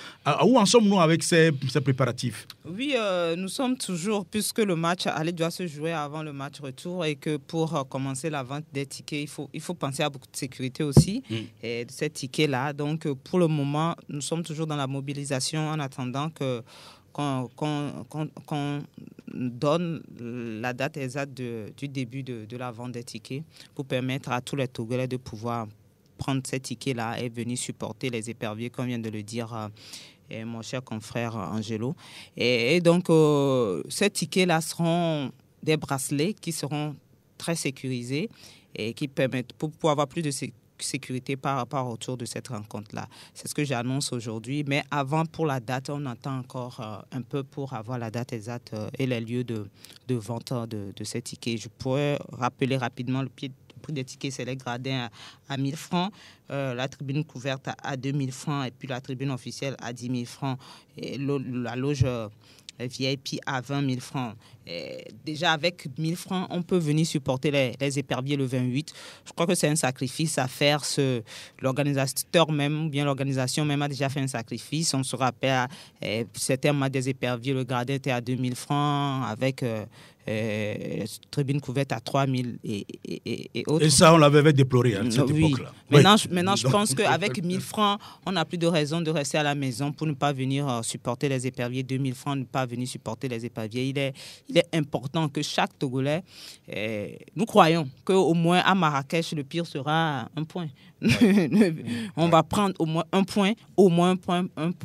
Où en sommes-nous avec ces préparatifs? Oui, nous sommes toujours, puisque le match aller doit se jouer avant le match retour et que pour commencer la vente des tickets, il faut penser à beaucoup de sécurité aussi et de ces tickets-là. Donc, pour le moment, nous sommes toujours dans la mobilisation en attendant qu'on donne la date exacte du début de la vente des tickets pour permettre à tous les Togolais de pouvoir prendre ces tickets-là et venir supporter les éperviers, comme vient de le dire mon cher confrère Angelo. Et donc, ces tickets-là seront des bracelets qui seront très sécurisés et qui permettent, pour avoir plus de sécurité par rapport autour de cette rencontre-là. C'est ce que j'annonce aujourd'hui. Mais avant, pour la date, on attend encore un peu pour avoir la date exacte et les lieux de vente de ces tickets. Je pourrais rappeler rapidement le prix des tickets, c'est les gradins à 1 000 francs, la tribune couverte à 2 000 francs et puis la tribune officielle à 10 000 francs et la loge VIP à 20 000 francs. Et déjà, avec 1 000 francs, on peut venir supporter les éperviers le 28. Je crois que c'est un sacrifice à faire. L'organisateur même, ou bien l'organisation même, a déjà fait un sacrifice. On se rappelle, certains matchs des éperviers, le gradin était à 2 000 francs, avec tribune couverte à 3 000 et autres. Et ça, on l'avait déploré à cette époque-là. Maintenant, je pense qu'avec 1 000 francs, on n'a plus de raison de rester à la maison pour ne pas venir supporter les éperviers. 2 000 francs, ne pas venir supporter les éperviers. Il est important que chaque Togolais, nous croyons qu'au moins à Marrakech, le pire sera un point. On va prendre au moins un point.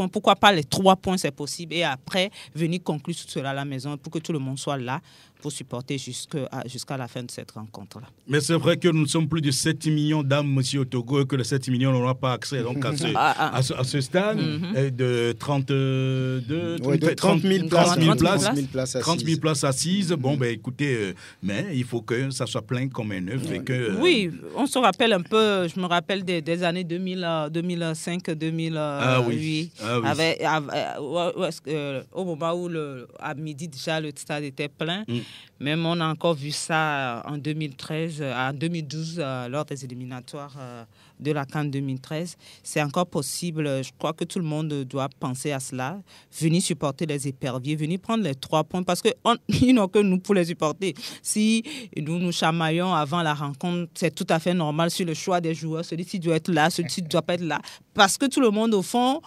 Pourquoi pas les 3 points, c'est possible. Et après, venir conclure tout cela à la maison pour que tout le monde soit là pour supporter jusqu'à la fin de cette rencontre-là. Mais c'est vrai que nous sommes plus de 7 millions d'âmes, monsieur, au Togo, et que les 7 millions n'auront pas accès donc, à ce stade de 30 000 places assises. Bon, ben écoutez, mais il faut que ça soit plein comme un œuf. Oui, on se rappelle un peu, je me rappelle des années 2005, 2008, au moment où à midi déjà le stade était plein. Même on a encore vu ça en 2013, en 2012, lors des éliminatoires de la CAN 2013. C'est encore possible. Je crois que tout le monde doit penser à cela. Venir supporter les éperviers, venir prendre les 3 points, parce qu'ils n'ont que nous pour les supporter. Si nous nous chamaillons avant la rencontre, c'est tout à fait normal sur le choix des joueurs. Celui-ci doit être là, celui-ci ne doit pas être là. Parce que tout le monde, au fond,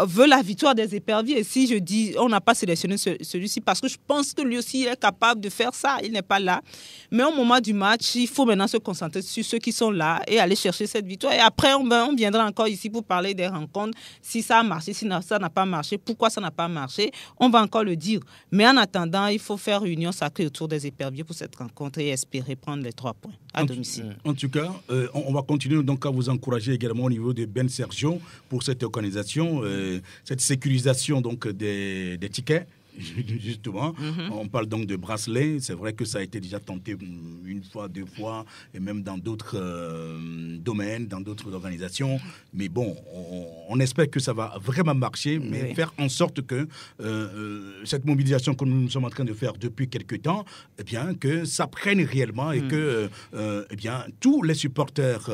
veut la victoire des éperviers. Et si je dis, on n'a pas sélectionné celui-ci, parce que je pense que lui aussi est capable de faire ça. Il n'est pas là. Mais au moment du match, il faut maintenant se concentrer sur ceux qui sont là et aller chercher cette victoire. Et après, on viendra encore ici pour parler des rencontres. Si ça a marché, si ça n'a pas marché, pourquoi ça n'a pas marché, on va encore le dire. Mais en attendant, il faut faire union sacrée autour des éperviers pour cette rencontre et espérer prendre les 3 points à domicile. En tout cas, on va continuer donc à vous encourager également au niveau de Ben Sergio pour cette organisation. Cette sécurisation donc des tickets, justement. On parle donc de bracelets. C'est vrai que ça a été déjà tenté 1 fois, 2 fois, et même dans d'autres domaines, dans d'autres organisations. Mais bon, on espère que ça va vraiment marcher, mais faire en sorte que cette mobilisation que nous sommes en train de faire depuis quelque temps, eh bien, que ça prenne réellement et que eh bien, tous les supporters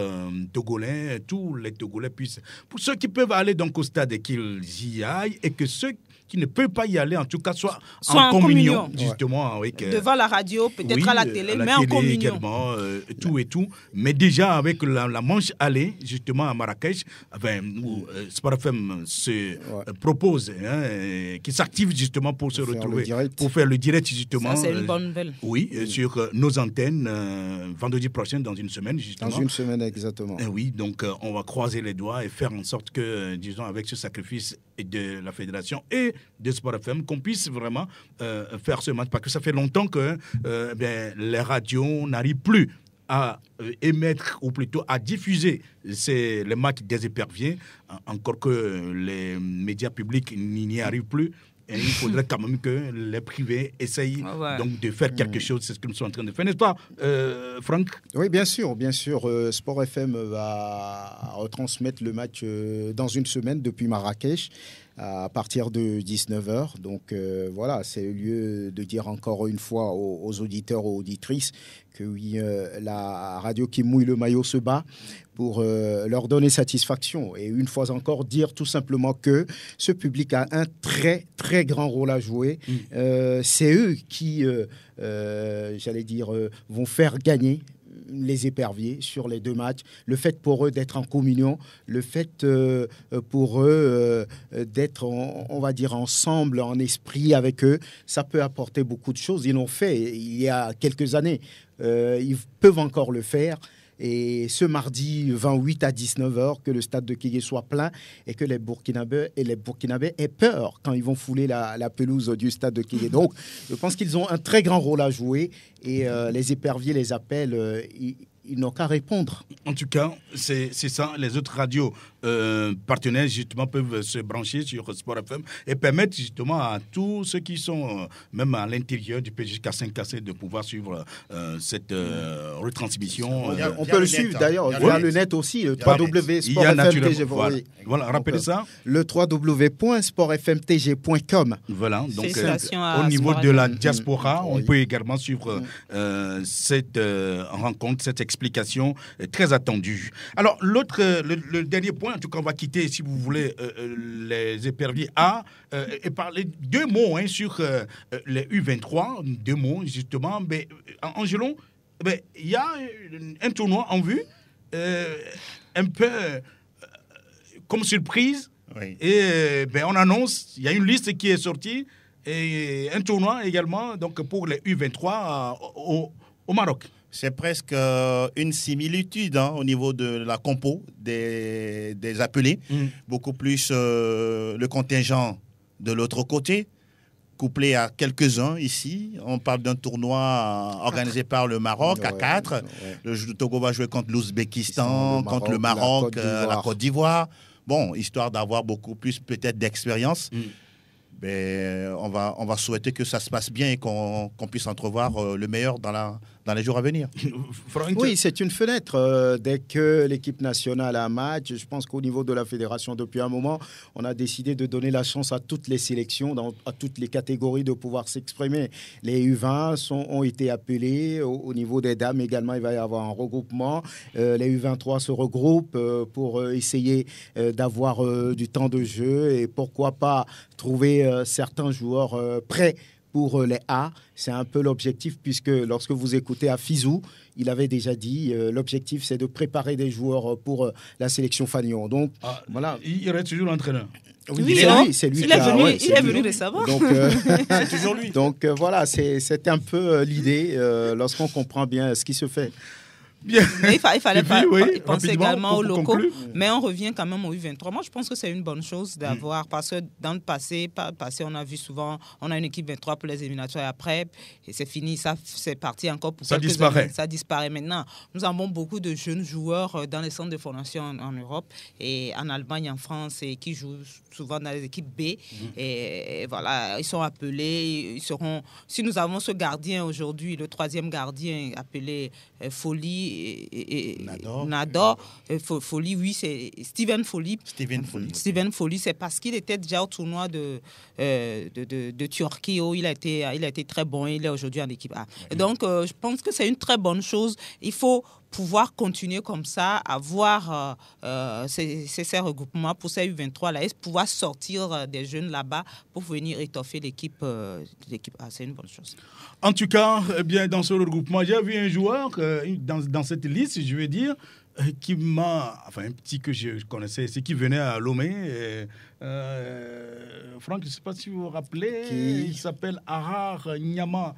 togolais, tous les Togolais puissent, pour ceux qui peuvent aller donc au stade et qu'ils y aillent, et que ceux qui ne peuvent pas y aller, en tout cas, soit en communion, justement. Avec, devant la radio, peut-être à la télé, mais en communion. Également, tout. Mais déjà, avec la manche aller, justement, à Marrakech, où Sport FM se propose, qui s'active justement pour se retrouver, pour faire le direct, justement. Ça, c'est une bonne nouvelle. Oui, sur nos antennes, vendredi prochain, dans une semaine, justement. Dans une semaine, exactement. Oui, donc on va croiser les doigts et faire en sorte que, disons, avec ce sacrifice de la fédération et de Sport FM, qu'on puisse vraiment faire ce match, parce que ça fait longtemps que les radios n'arrivent plus à émettre, ou plutôt à diffuser les matchs des éperviers, encore que les médias publics n'y arrivent plus. Et il faudrait quand même que les privés essayent donc de faire quelque chose. C'est ce que nous sommes en train de faire, n'est-ce pas, Franck? Oui, bien sûr. Sport FM va retransmettre le match dans une semaine depuis Marrakech à partir de 19h. Donc voilà, c'est le lieu de dire encore une fois aux auditeurs, aux auditrices que oui, la radio qui mouille le maillot se bat pour leur donner satisfaction. Et une fois encore, dire tout simplement que ce public a un très, très grand rôle à jouer. C'est eux qui, j'allais dire, vont faire gagner les éperviers sur les 2 matchs. Le fait pour eux d'être en communion, le fait pour eux d'être, on va dire, ensemble, en esprit avec eux, ça peut apporter beaucoup de choses. Ils l'ont fait il y a quelques années. Ils peuvent encore le faire. Et ce mardi 28 à 19h, que le stade de Kégué soit plein et que les Burkinabés aient peur quand ils vont fouler la pelouse du stade de Kégué. Donc, je pense qu'ils ont un très grand rôle à jouer et les éperviers les appellent. ils n'ont qu'à répondre. En tout cas, c'est ça. Les autres radios partenaires, justement, peuvent se brancher sur Sport FM et permettre, justement, à tous ceux qui sont, même à l'intérieur du PJK5KC, de pouvoir suivre cette retransmission. On peut le suivre, d'ailleurs, via le net aussi, le www.sportfmtg. Voilà, rappelez ça. Le www.sportfmtg.com. Voilà, donc au niveau de la diaspora, on peut également suivre cette rencontre, cette explication très attendue. Alors, le dernier point, en tout cas, on va quitter, si vous voulez, les éperviers A et parler 2 mots sur les U23, 2 mots, justement. Mais, Angelo, il y a un tournoi en vue, un peu comme surprise. Oui. Et on annonce, il y a une liste qui est sortie, et un tournoi également donc pour les U23 au Maroc. C'est presque une similitude au niveau de la compo des appelés. Beaucoup plus le contingent de l'autre côté, couplé à quelques-uns ici. On parle d'un tournoi organisé par le Maroc à 4. Le Togo va jouer contre l'Ouzbékistan, contre le Maroc, la Côte d'Ivoire. Bon, histoire d'avoir beaucoup plus peut-être d'expérience. Mais on va souhaiter que ça se passe bien et qu'on puisse entrevoir le meilleur dans les jours à venir. Oui, c'est une fenêtre. Dès que l'équipe nationale a un match, je pense qu'au niveau de la fédération, depuis un moment, on a décidé de donner la chance à toutes les sélections, à toutes les catégories de pouvoir s'exprimer. Les U20 ont été appelés. Au niveau des dames également, il va y avoir un regroupement. Les U23 se regroupent pour essayer d'avoir du temps de jeu et pourquoi pas trouver certains joueurs prêts pour les A. C'est un peu l'objectif, puisque lorsque vous écoutez Afizou, il avait déjà dit l'objectif, c'est de préparer des joueurs pour la sélection Fagnon. Donc, voilà. Il reste toujours l'entraîneur. Oui, c'est lui qui est venu récemment. Donc, c'est toujours lui. Donc, voilà, c'est un peu l'idée lorsqu'on comprend bien ce qui se fait. Bien. Mais il fallait penser également aux locaux, mais on revient quand même au U23. Moi, je pense que c'est une bonne chose d'avoir, parce que dans le passé, on a vu souvent, on a une équipe 23 pour les éliminatoires et après, et c'est fini, ça c'est parti encore pour quelques années. Ça disparaît maintenant. Nous avons beaucoup de jeunes joueurs dans les centres de formation en Europe et en Allemagne, en France, et qui jouent souvent dans les équipes B. Et voilà, ils sont appelés, ils seront. Si nous avons ce gardien aujourd'hui, le 3e gardien appelé Folie, Nador. Folly, oui, c'est Steven Folly. Steven Folly, c'est parce qu'il était déjà au tournoi de Turquie où il a été très bon. Il est aujourd'hui en équipe A. Ouais. Donc, je pense que c'est une très bonne chose. Il faut pouvoir continuer comme ça, avoir ces regroupements pour ces U23 là, et pouvoir sortir des jeunes là-bas pour venir étoffer l'équipe A. C'est une bonne chose. En tout cas, dans ce regroupement, j'ai vu un joueur dans cette liste, je veux dire, qui m'a... Enfin, un petit que je connaissais, c'est qui venait à Lomé. Franck, je ne sais pas si vous vous rappelez, il s'appelle Arar Nyama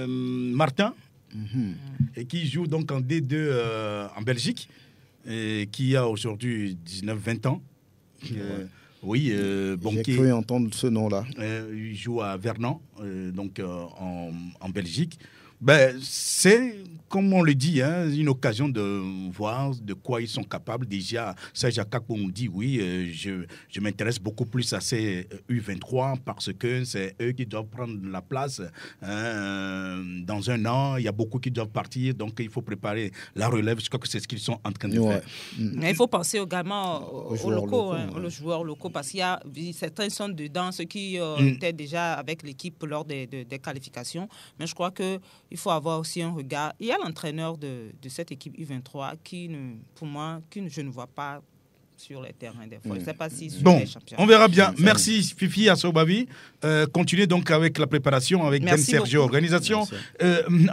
Martin, et qui joue donc en D2 en Belgique, et qui a aujourd'hui 19-20 ans. Oui, j'ai cru entendre ce nom-là. Il joue à Vernon, donc en Belgique. C'est, comme on le dit, une occasion de voir de quoi ils sont capables. Déjà, Serge Akakpo nous dit, oui, je m'intéresse beaucoup plus à ces U23 parce que c'est eux qui doivent prendre la place. Dans un an, il y a beaucoup qui doivent partir, donc il faut préparer la relève. Je crois que c'est ce qu'ils sont en train de faire. Mais il faut penser également aux joueurs locaux, parce qu'il y a certains sont dedans, ceux qui étaient déjà avec l'équipe lors des qualifications. Mais je crois que il faut avoir aussi un regard. Il y a l'entraîneur de cette équipe U23 pour moi, je ne vois pas sur les terrains des fois. Je ne sais pas si les champions. On verra bien. Merci Fifi Assobavi. Continuez donc avec la préparation avec Ben Sergio, organisation.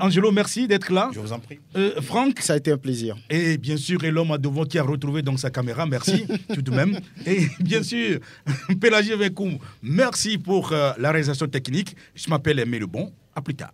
Angelo, merci d'être là. Je vous en prie. Franck. Ça a été un plaisir. Et bien sûr, et l'homme à devant qui a retrouvé donc sa caméra. Merci tout de même. Et bien sûr, Pélagie Vincoum, merci pour la réalisation technique. Je m'appelle Aimé Lebon. À plus tard.